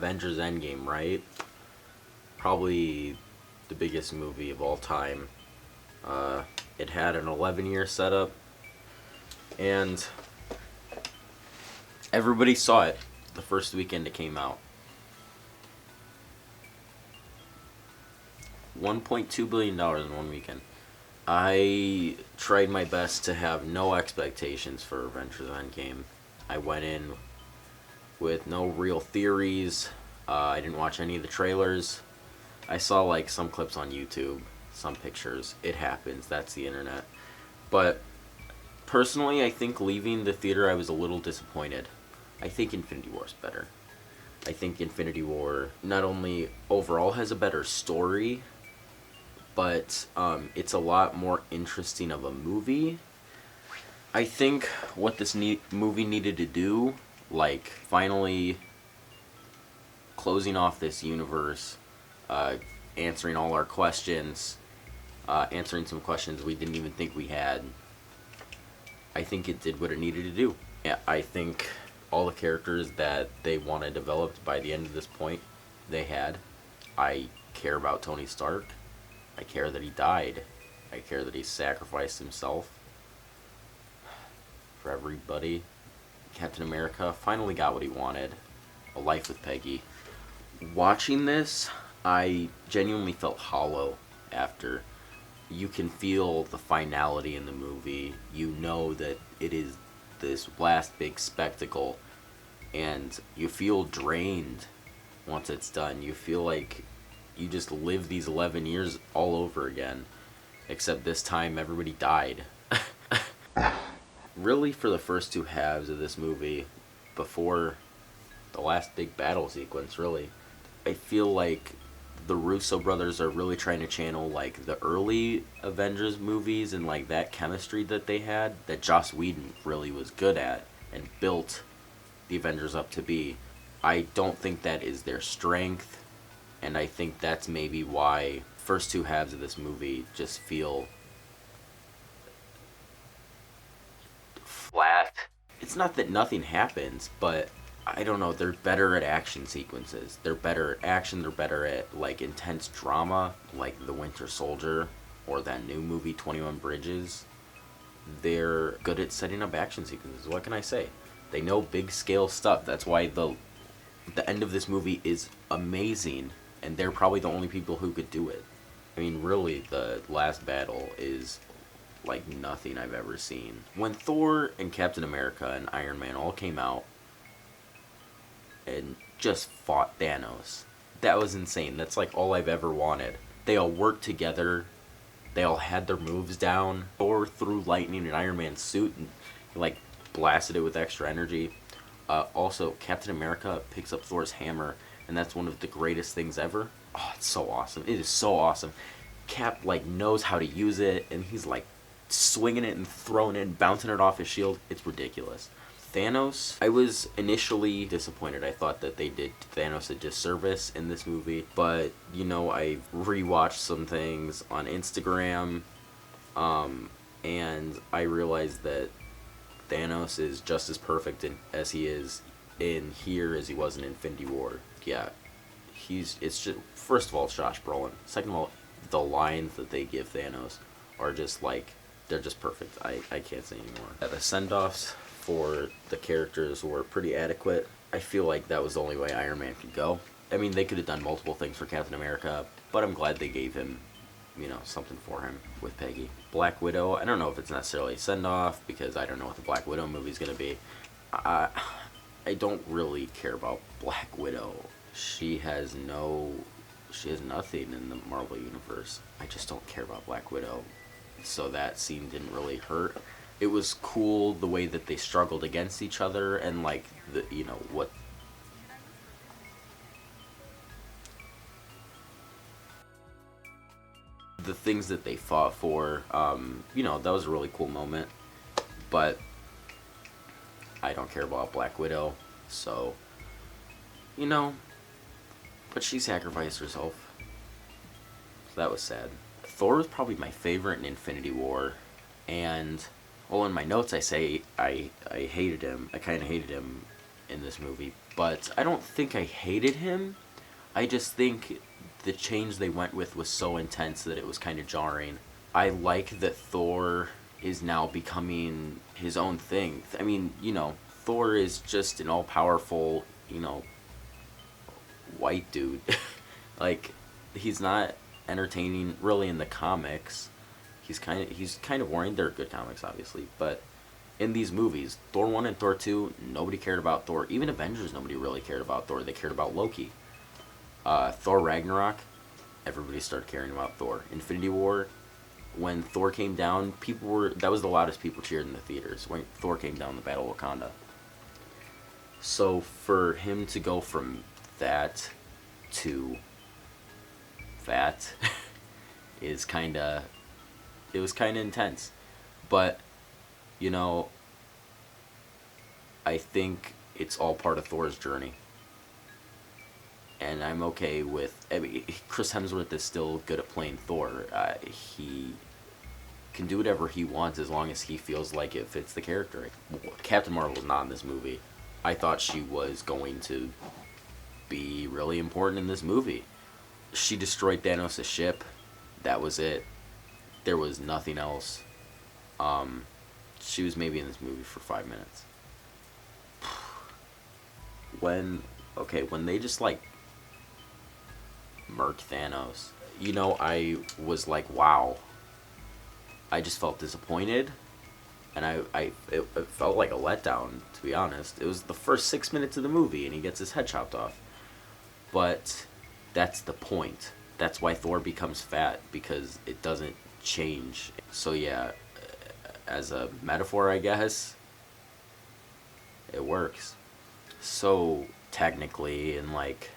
Avengers Endgame, right? Probably the biggest movie of all time. It had an 11-year setup, and everybody saw it the first weekend it came out. $1.2 billion in one weekend. I tried my best to have no expectations for Avengers Endgame. I went in with no real theories. I didn't watch any of the trailers. I saw like some clips on YouTube, some pictures. It happens. That's the internet. But personally, I think leaving the theater, I was a little disappointed. I think Infinity War is better. I think Infinity War not only overall has a better story, but it's a lot more interesting of a movie. I think what this movie needed to do, like finally closing off this universe, answering all our questions, answering some questions we didn't even think we had. I think it did what it needed to do. Yeah, I think all the characters that they wanted developed by the end of this point, they had. I care about Tony Stark. I care that he died. I care that he sacrificed himself for everybody. Captain America finally got what he wanted. A life with Peggy. Watching this, I genuinely felt hollow after. You can feel the finality in the movie. You know that it is this last big spectacle, and you feel drained once it's done. You feel like you just live these 11 years all over again, except this time everybody died. Really, for the first two halves of this movie, before the last big battle sequence, really, I feel like the Russo brothers are really trying to channel like the early Avengers movies and like that chemistry that they had, that Joss Whedon really was good at and built the Avengers up to be. I don't think that is their strength, and I think that's maybe why first two halves of this movie just feel flat. It's not that nothing happens, but I don't know, they're better at action sequences. They're better at action, they're better at like intense drama, like The Winter Soldier or that new movie 21 Bridges. They're good at setting up action sequences. What can I say? They know big scale stuff. That's why the end of this movie is amazing, and they're probably the only people who could do it. I mean, really, the last battle is like nothing I've ever seen. When Thor and Captain America and Iron Man all came out and just fought Thanos, that was insane. That's like all I've ever wanted. They all worked together. They all had their moves down. Thor threw lightning in Iron Man's suit and like blasted it with extra energy. Also, Captain America picks up Thor's hammer, and that's one of the greatest things ever. Oh, it's so awesome. It is so awesome. Cap like knows how to use it, and he's like swinging it and throwing it and bouncing it off his shield. It's ridiculous. Thanos, I was initially disappointed. I thought that they did Thanos a disservice in this movie, but you know, I rewatched some things on Instagram, and I realized that Thanos is just as perfect as he is in here as he was in Infinity War. Yeah, it's just, first of all, it's Josh Brolin. Second of all, the lines that they give Thanos are just like, they're just perfect. I can't say anymore. The send-offs for the characters were pretty adequate. I feel like that was the only way Iron Man could go. I mean, they could have done multiple things for Captain America, but I'm glad they gave him, you know, something for him with Peggy. Black Widow, I don't know if it's necessarily a send-off, because I don't know what the Black Widow movie's gonna be. I don't really care about Black Widow. She has nothing in the Marvel Universe. I just don't care about Black Widow. So that scene didn't really hurt. It was cool the way that they struggled against each other, and like the, you know, what the things that they fought for. You know, that was a really cool moment. But I don't care about Black Widow, so you know. But she sacrificed herself, so that was sad. Thor was probably my favorite in Infinity War, and well, in my notes I say I hated him. I kind of hated him in this movie, but I don't think I hated him. I just think the change they went with was so intense that it was kind of jarring. I like that Thor is now becoming his own thing. I mean, Thor is just an all-powerful, white dude. Like, he's not entertaining really in the comics. He's kind of boring. They're good comics, obviously, but in these movies, Thor 1 and Thor 2, nobody cared about Thor. Even Avengers, nobody really cared about Thor. They cared about Loki. Thor Ragnarok, everybody started caring about Thor. Infinity War, when Thor came down, that was the loudest people cheered in the theaters, when Thor came down the Battle of Wakanda. So for him to go from that to that is it was kind of intense. But, I think it's all part of Thor's journey. And I'm okay with... I mean, Chris Hemsworth is still good at playing Thor. He can do whatever he wants as long as he feels like it fits the character. Captain Marvel was not in this movie. I thought she was going to be really important in this movie. She destroyed Thanos' ship. That was it. There was nothing else. She was maybe in this movie for 5 minutes. When they just, murk Thanos, I was like, wow. I just felt disappointed, and it felt like a letdown, to be honest. It was the first 6 minutes of the movie, and he gets his head chopped off. But that's the point. That's why Thor becomes fat, because it doesn't change. So yeah, as a metaphor, I guess, it works. So technically, and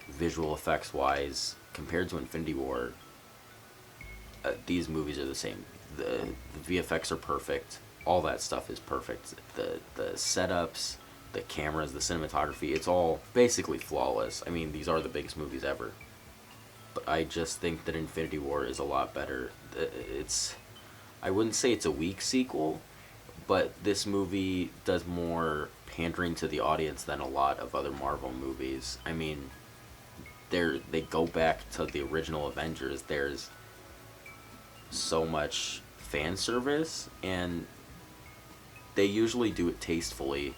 visual effects wise, compared to Infinity War, these movies are the same. The VFX are perfect. All that stuff is perfect. The setups, the cameras, the cinematography, it's all basically flawless. I mean, these are the biggest movies ever. But I just think that Infinity War is a lot better. I wouldn't say it's a weak sequel, but this movie does more pandering to the audience than a lot of other Marvel movies. I mean, they go back to the original Avengers. There's so much fan service, and they usually do it tastefully,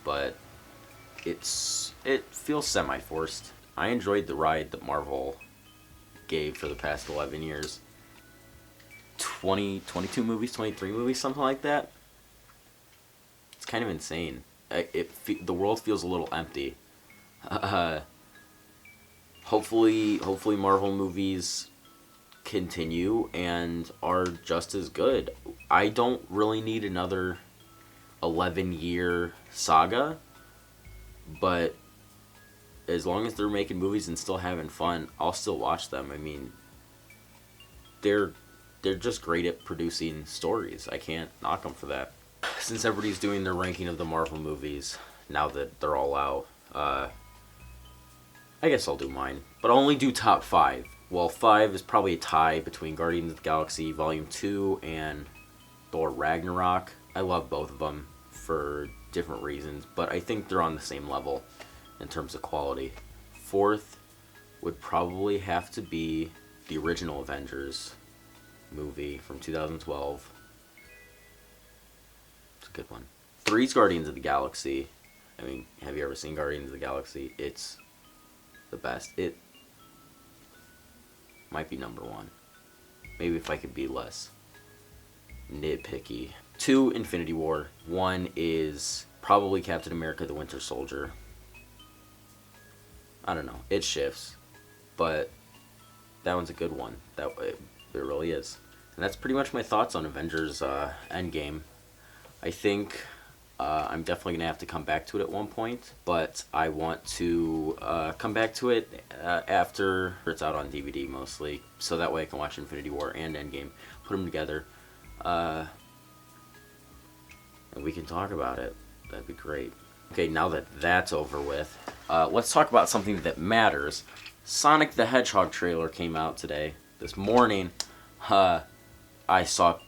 but it feels semi-forced. I enjoyed the ride that Marvel gave for the past 11 years. 22 movies, 23 movies, something like that. It's kind of insane. The world feels a little empty. Hopefully Marvel movies continue and are just as good. I don't really need another 11-year saga, but as long as they're making movies and still having fun, I'll still watch them. I mean, they're just great at producing stories. I can't knock them for that. Since everybody's doing their ranking of the Marvel movies, now that they're all out, I guess I'll do mine. But I'll only do top 5. Well, 5 is probably a tie between Guardians of the Galaxy Volume 2 and Thor Ragnarok. I love both of them for different reasons, but I think they're on the same level in terms of quality. 4th would probably have to be the original Avengers movie from 2012. It's a good one. 3's Guardians of the Galaxy. I mean, have you ever seen Guardians of the Galaxy? It's the best. It might be number 1. Maybe if I could be less nitpicky. 2, Infinity War. 1 is probably Captain America the Winter Soldier. I don't know. It shifts. But that one's a good one. It really is. And that's pretty much my thoughts on Avengers Endgame. I think I'm definitely going to have to come back to it at one point, but I want to come back to it after it's out on DVD mostly, so that way I can watch Infinity War and Endgame, put them together, and we can talk about it. That'd be great. Okay, now that that's over with, let's talk about something that matters. Sonic the Hedgehog trailer came out today. This morning, I saw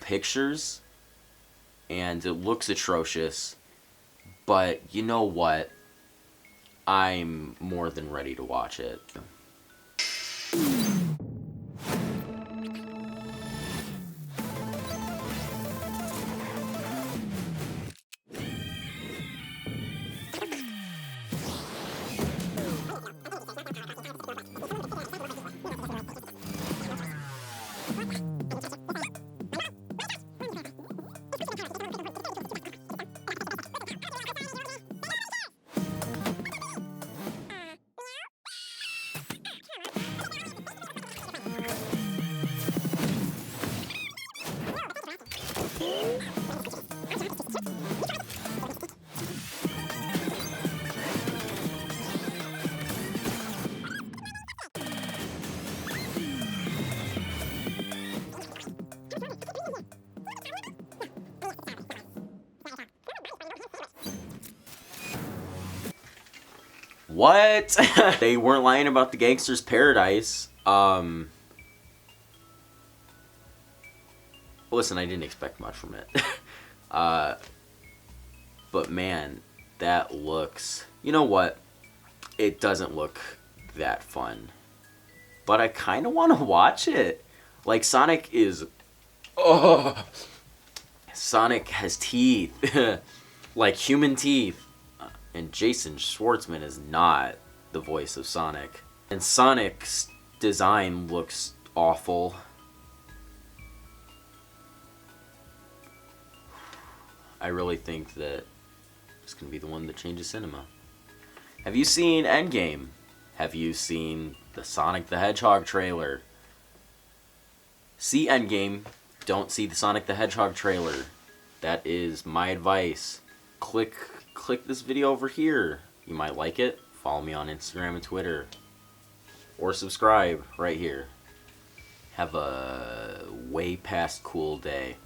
pictures, and it looks atrocious, But you know what? I'm more than ready to watch it. What? They weren't lying about the Gangster's Paradise. Listen, I didn't expect much from it. But man, that looks... You know what? It doesn't look that fun. But I kind of want to watch it. Like, Sonic is... Oh! Sonic has teeth. Like human teeth. And Jason Schwartzman is not the voice of Sonic. And Sonic's design looks awful. I really think that it's going to be the one that changes cinema. Have you seen Endgame? Have you seen the Sonic the Hedgehog trailer? See Endgame. Don't see the Sonic the Hedgehog trailer. That is my advice. Click this video over here. You might like it. Follow me on Instagram and Twitter. Or subscribe right here. Have a way past cool day.